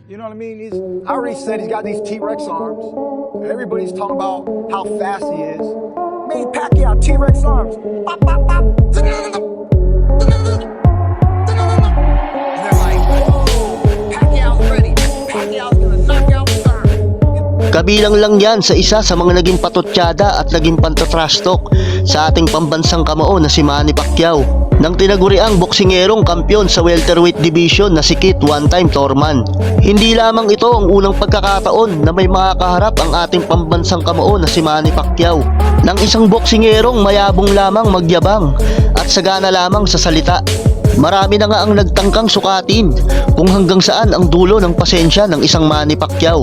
You know what I mean? I already said he's got these T-Rex arms. Everybody's talking about how fast he is. Manny Pacquiao, T-Rex arms. Pop, pop, pop. And they're like, Pacquiao's ready. Pacquiao's gonna knock out Stern. Kabilang lang yan sa isa sa mga naging patutsada at naging pantatrash talk sa ating pambansang kamao na si Manny Pacquiao, nang tinaguriang boksingerong kampiyon sa welterweight division na si Kit one-time Thurman. Hindi lamang ito ang unang pagkakataon na may makakaharap ang ating pambansang kamao na si Manny Pacquiao ng isang boksingerong mayabong lamang magyabang at sagana lamang sa salita. Marami na nga ang nagtangkang sukatin kung hanggang saan ang dulo ng pasensya ng isang Manny Pacquiao.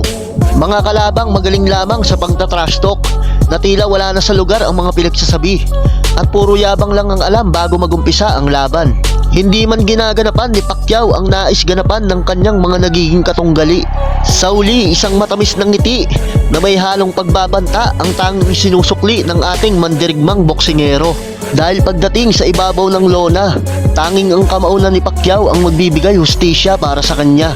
Mga kalabang magaling lamang sa pagtatrash talk na tila wala na sa lugar ang mga pinagsasabi at puro yabang lang ang alam bago magumpisa ang laban. Hindi man ginaganapan ni Pacquiao ang nais ganapan ng kanyang mga nagiging katunggali. Sa uli, isang matamis ng ngiti na may halong pagbabanta ang tanging sinusukli ng ating mandirigmang boksingero. Dahil pagdating sa ibabaw ng lona, tanging ang kamaunan ni Pacquiao ang magbibigay hustisya para sa kanya.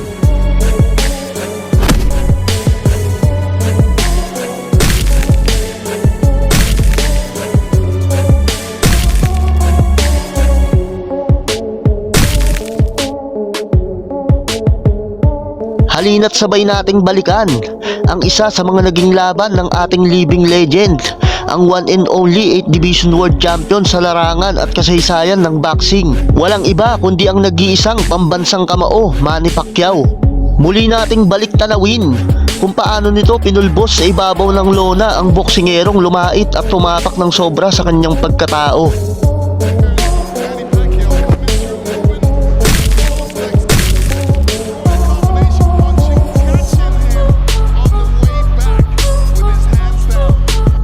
Halina't sabay nating balikan ang isa sa mga naging laban ng ating living legend, ang one and only 8th Division World Champion sa larangan at kasaysayan ng boxing. Walang iba kundi ang nag-iisang pambansang kamao, Manny Pacquiao. Muli nating balik tanawin kung paano nito pinulbos sa ibabaw ng lona ang boksingerong lumait at tumapak ng sobra sa kanyang pagkatao.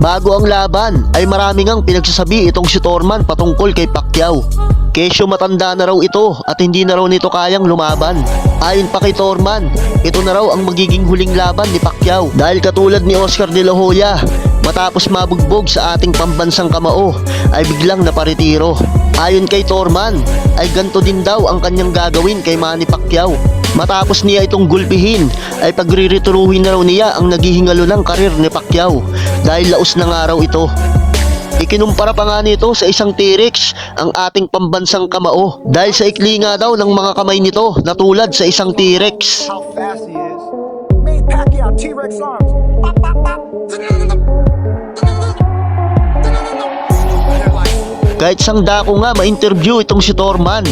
Bago ang laban ay marami ngang pinagsasabi itong si Thurman patungkol kay Pacquiao. Kesyo matanda na raw ito at hindi na raw nito kayang lumaban. Ayon pa kay Thurman, ito na raw ang magiging huling laban ni Pacquiao dahil katulad ni Oscar De La Hoya, matapos mabugbog sa ating pambansang kamao ay biglang naparetiro. Ayon kay Thurman ay ganto din daw ang kanyang gagawin kay Manny Pacquiao. Matapos niya itong gulpihin ay pagririturuhin na raw niya ang naghihingalo ng karir ni Pacquiao dahil laos na nga raw ito. Ikinumpara pa nga nito sa isang T-Rex ang ating pambansang kamao dahil sa ikli nga daw ng mga kamay nito na tulad sa isang T-Rex. How fast he is. Manny Pacquiao, T-Rex arms. Pop, pop, pop. Kahit sang dako nga ma-interview itong si Thurman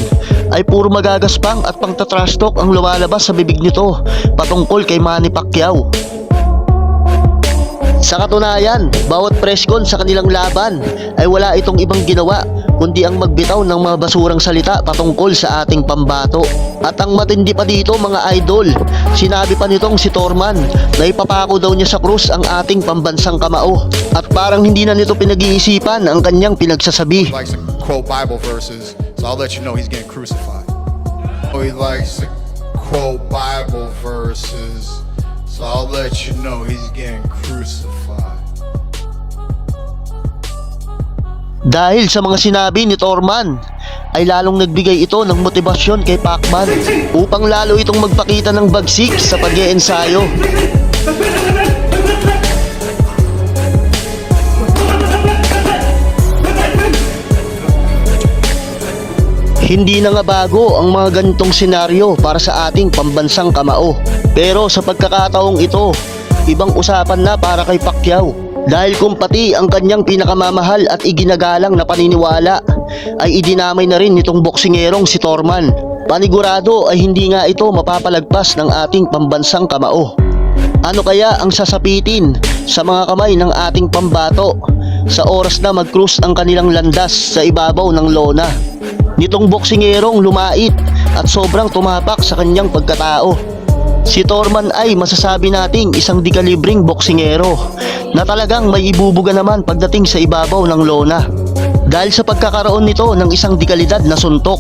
ay puro magagaspang at pangtatrash talk ang lumalabas sa bibig nito patungkol kay Manny Pacquiao. Sa katunayan, bawat press con sa kanilang laban ay wala itong ibang ginawa kundi ang magbitaw ng mga basurang salita patungkol sa ating pambato. At ang matindi pa dito mga idol, sinabi pa nitong si Thurman na ipapako daw niya sa krus ang ating pambansang kamao. At parang hindi na nito pinag-iisipan ang kanyang pinagsasabi. He likes to quote Bible verses, so I'll let you know he's getting crucified. He likes to quote Bible verses, so I'll let you know he's getting crucified. Dahil sa mga sinabi ni Thurman ay lalong nagbigay ito ng motibasyon kay Pacman upang lalo itong magpakita ng bagsik sa pag-iensayo. Hindi na nga bago ang mga ganitong senaryo para sa ating pambansang kamao. Pero sa pagkakataong ito, ibang usapan na para kay Pacquiao. Dahil kung pati ang kanyang pinakamamahal at iginagalang na paniniwala ay idinamay na rin nitong boksingerong si Thurman, panigurado ay hindi nga ito mapapalagpas ng ating pambansang kamao. Ano kaya ang sasapitin sa mga kamay ng ating pambato sa oras na mag-cruise ang kanilang landas sa ibabaw ng lona nitong boksingerong lumait at sobrang tumapak sa kanyang pagkatao? Si Thurman ay masasabi nating isang dikalibring boksingero na talagang may ibubuga naman pagdating sa ibabaw ng lona dahil sa pagkakaroon nito ng isang dikalidad na suntok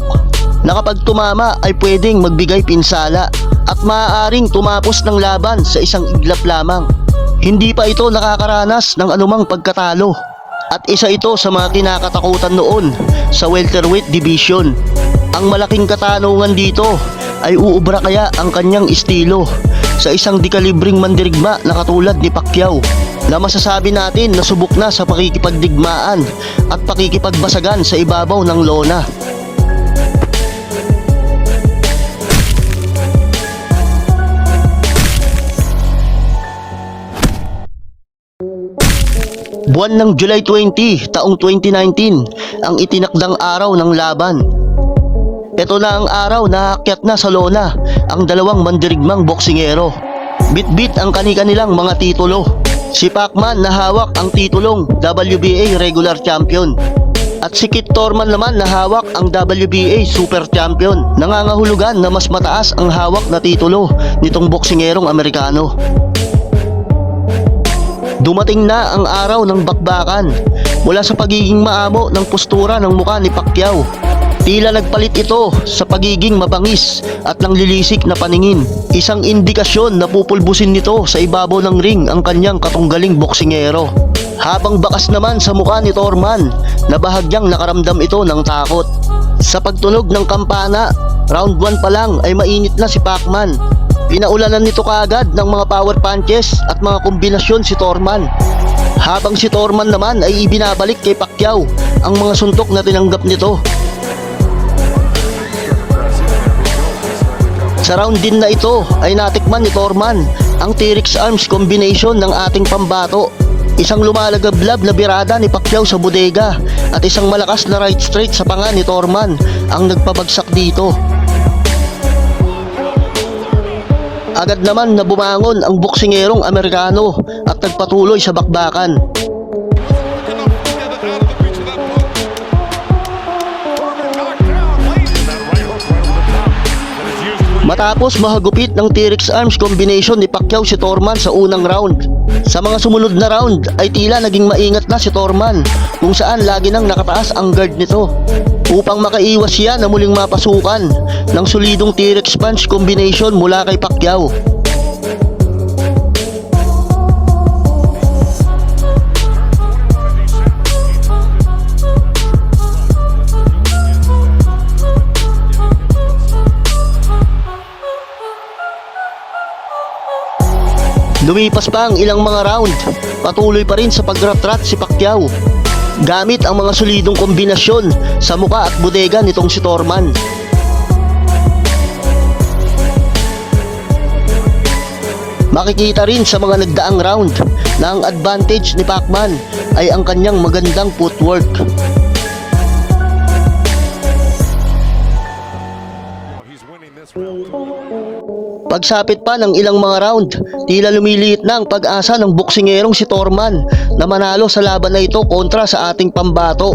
na kapag tumama ay pwedeng magbigay pinsala at maaaring tumapos ng laban sa isang iglap lamang. Hindi pa ito nakakaranas ng anumang pagkatalo at isa ito sa mga kinakatakutan noon sa welterweight division. Ang malaking katanungan dito ay uubra kaya ang kanyang estilo sa isang dekalibring mandirigma na katulad ni Pacquiao, na masasabi natin na subok na sa pakikipagdigmaan at pakikipagbasagan sa ibabaw ng lona. Buwan ng July 20, taong 2019 ang itinakdang araw ng laban. Ito na ang araw na aakyat na sa lona ang dalawang mandirigmang boksingero. Bit-bit ang kani-kanilang mga titulo. Si Pacman na hawak ang titulong WBA Regular Champion at si Kit Thurman naman na hawak ang WBA Super Champion. Nangangahulugan na mas mataas ang hawak na titulo nitong boksingerong Amerikano. Dumating na ang araw ng bakbakan mula sa pagiging maamo ng postura ng mukha ni Pacquiao. Tila nagpalit ito sa pagiging mabangis at nanglilisik na paningin. Isang indikasyon na pupulbusin nito sa ibabaw ng ring ang kanyang katunggaling boksingero. Habang bakas naman sa mukha ni Thurman na bahagyang nakaramdam ito ng takot. Sa pagtunog ng kampana, round 1 pa lang ay mainit na si Pacman. Pinaulanan nito kaagad ng mga power punches at mga kombinasyon si Thurman. Habang si Thurman naman ay ibinabalik kay Pacquiao ang mga suntok na tinanggap nito. Sa round din na ito ay natikman ni Thurman ang T-Rex arms combination ng ating pambato. Isang lumalagablab na birada ni Pacquiao sa bodega at isang malakas na right straight sa panga ni Thurman ang nagpabagsak dito. Agad naman na bumangon ang boksingerong Amerikano at nagpatuloy sa bakbakan. Matapos mahagupit ng T-Rex arms combination ni Pacquiao si Thurman sa unang round. Sa mga sumunod na round ay tila naging maingat na si Thurman kung saan lagi nang nakataas ang guard nito upang makaiwas siya na muling mapasukan ng solidong T-Rex punch combination mula kay Pacquiao. Lumipas pa ang ilang mga round, patuloy pa rin sa pagratrat si Pacquiao gamit ang mga solidong kombinasyon sa muka at bodega nitong si Thurman. Makikita rin sa mga nagdaang round na ang advantage ni Pacman ay ang kanyang magandang footwork. Pagsapit pa ng ilang mga round, tila lumiliit na ang pag-asa ng boksingerong si Thurman na manalo sa laban na ito kontra sa ating pambato.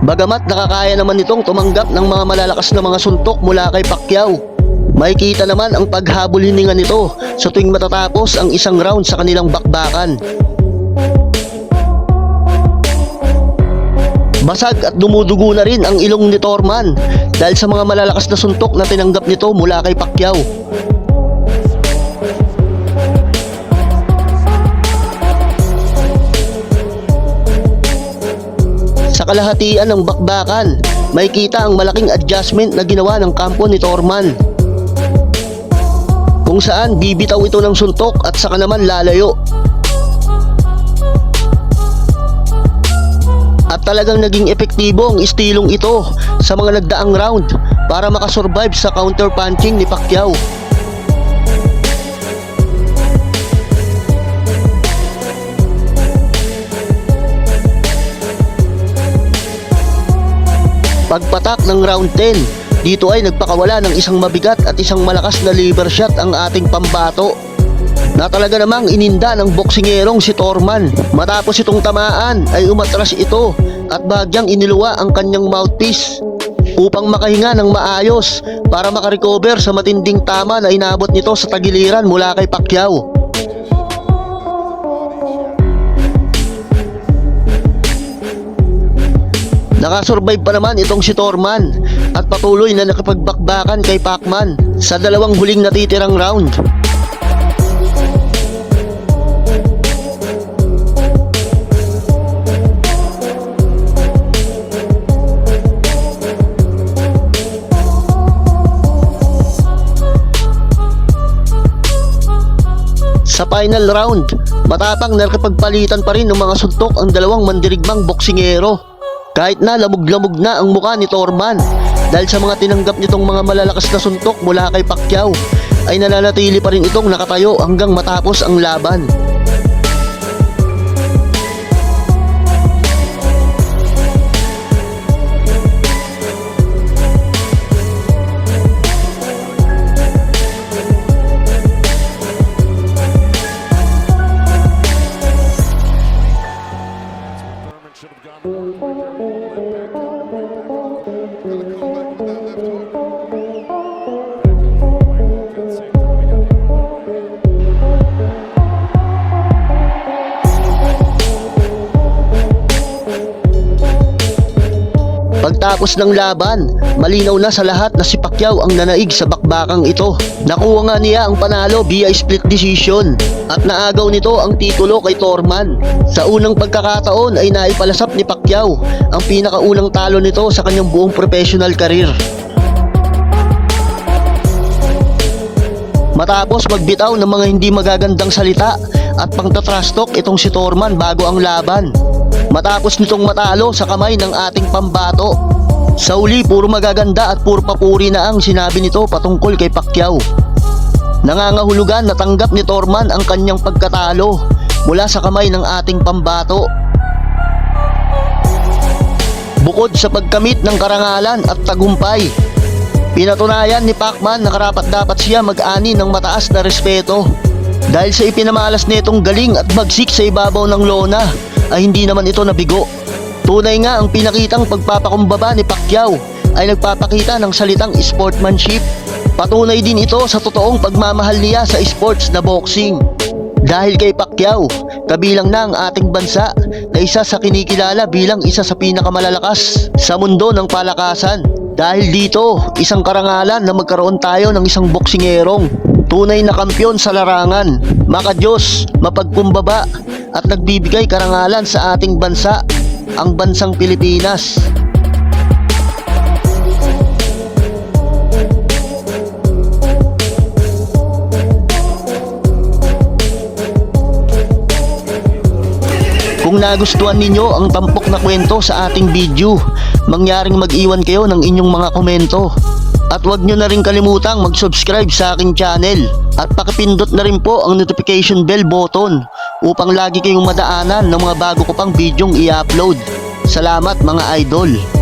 Bagamat nakakaya naman itong tumanggap ng mga malalakas na mga suntok mula kay Pacquiao, makikita naman ang paghabol-hininga nito sa tuwing matatapos ang isang round sa kanilang bakbakan. Basag at dumudugo na rin ang ilong ni Thurman dahil sa mga malalakas na suntok na tinanggap nito mula kay Pacquiao. Sa kalahatian ng bakbakan, makikita ang malaking adjustment na ginawa ng kampo ni Thurman, kung saan bibitaw ito ng suntok at saka naman lalayo. At talagang naging epektibo ang istilong ito sa mga nagdaang round para makasurvive sa counter punching ni Pacquiao. Pagpatak ng round 10, dito ay nagpakawala ng isang mabigat at isang malakas na liver shot ang ating pambato na talaga namang ininda ng boksingerong si Thurman. Matapos itong tamaan ay umatras ito at bahagyang iniluwa ang kanyang mouthpiece upang makahinga ng maayos para makarecover sa matinding tama na inabot nito sa tagiliran mula kay Pacquiao. Nakasurvive pa naman itong si Thurman at patuloy na nakapagbakbakan kay Pacman sa dalawang huling natitirang round. Sa final round, matapang na nakipagpalitan pa rin ng mga suntok ang dalawang mandirigmang boksingero. Kahit na lamog-lamog na ang mukha ni Thurman dahil sa mga tinanggap nitong mga malalakas na suntok mula kay Pacquiao, ay nananatili pa rin itong nakatayo hanggang matapos ang laban. Should have gone more quicker. Went back down. Gonna come back with that left hook. Good save there. We got him on the right hand. Pagtapos ng laban, malinaw na sa lahat na si Pacquiao ang nanaig sa bakbakang ito. Nakuha nga niya ang panalo via split decision at naagaw nito ang titulo kay Thurman. Sa unang pagkakataon ay naipalasap ni Pacquiao ang pinakaunang talo nito sa kanyang buong professional career. Matapos magbitaw ng mga hindi magagandang salita at pangtatrash talk itong si Thurman bago ang laban. Matapos nitong matalo sa kamay ng ating pambato. Sa uli, puro magaganda at puro papuri na ang sinabi nito patungkol kay Pacquiao. Nangangahulugan na tanggap ni Thurman ang kanyang pagkatalo mula sa kamay ng ating pambato. Bukod sa pagkamit ng karangalan at tagumpay, pinatunayan ni Pacman na karapat-dapat siya mag-ani ng mataas na respeto. Dahil sa ipinamalas nitong galing at bagsik sa ibabaw ng lona, ay hindi naman ito nabigo. Tunay nga ang pinakitang pagpapakumbaba ni Pacquiao ay nagpapakita ng salitang sportsmanship. Patunay din ito sa totoong pagmamahal niya sa sports na boxing. Dahil kay Pacquiao, kabilang na ang ating bansa na isa sa kinikilala bilang isa sa pinakamalalakas sa mundo ng palakasan. Dahil dito, isang karangalan na magkaroon tayo ng isang boksingerong tunay na kampyon sa larangan, makadiyos, mapagkumbaba at nagbibigay karangalan sa ating bansa, ang bansang Pilipinas. Kung nagustuhan ninyo ang tampok na kwento sa ating video, mangyaring mag-iwan kayo ng inyong mga komento. At huwag nyo na rin kalimutang mag-subscribe sa aking channel at pakipindot na rin po ang notification bell button upang lagi kayong madaanan ng mga bago ko pang bidyong i-upload. Salamat mga idol!